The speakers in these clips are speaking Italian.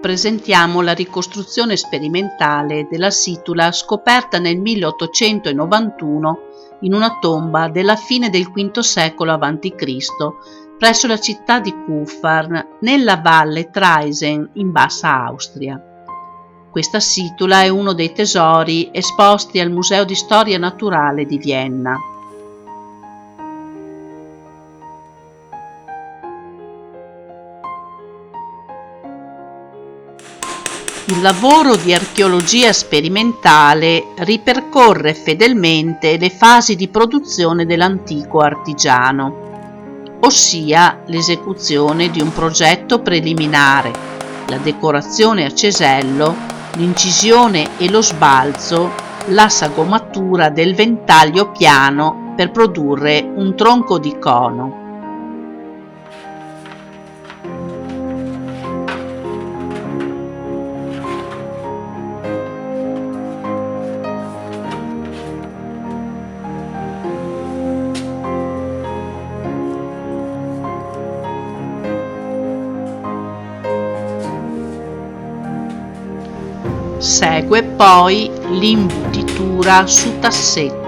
presentiamo la ricostruzione sperimentale della situla scoperta nel 1891 in una tomba della fine del V secolo a.C. presso la città di Kuffarn, nella valle Traisen in Bassa Austria. Questa situla è uno dei tesori esposti al Museo di Storia Naturale di Vienna. Il lavoro di archeologia sperimentale ripercorre fedelmente le fasi di produzione dell'antico artigiano, ossia l'esecuzione di un progetto preliminare, la decorazione a cesello, l'incisione e lo sbalzo, la sagomatura del ventaglio piano per produrre un tronco di cono. Segue poi l'imbutitura su tassetto.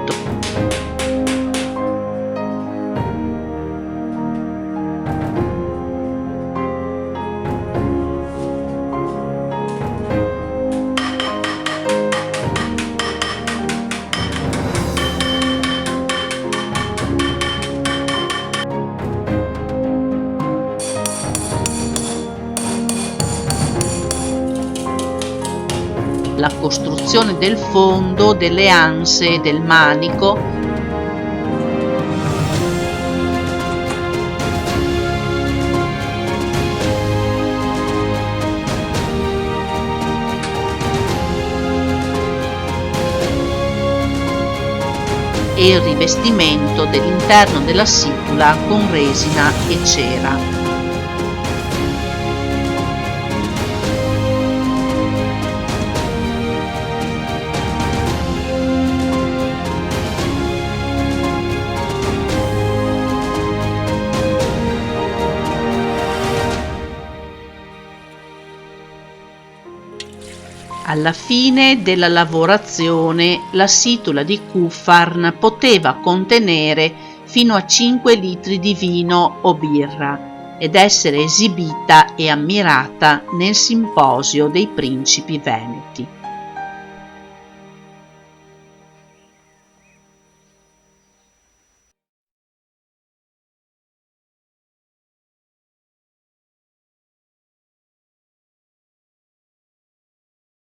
La costruzione del fondo, delle anse e del manico e il rivestimento dell'interno della situla con resina e cera. Alla fine della lavorazione la situla di Kuffarn poteva contenere fino a 5 litri di vino o birra ed essere esibita e ammirata nel Simposio dei Principi Veneti.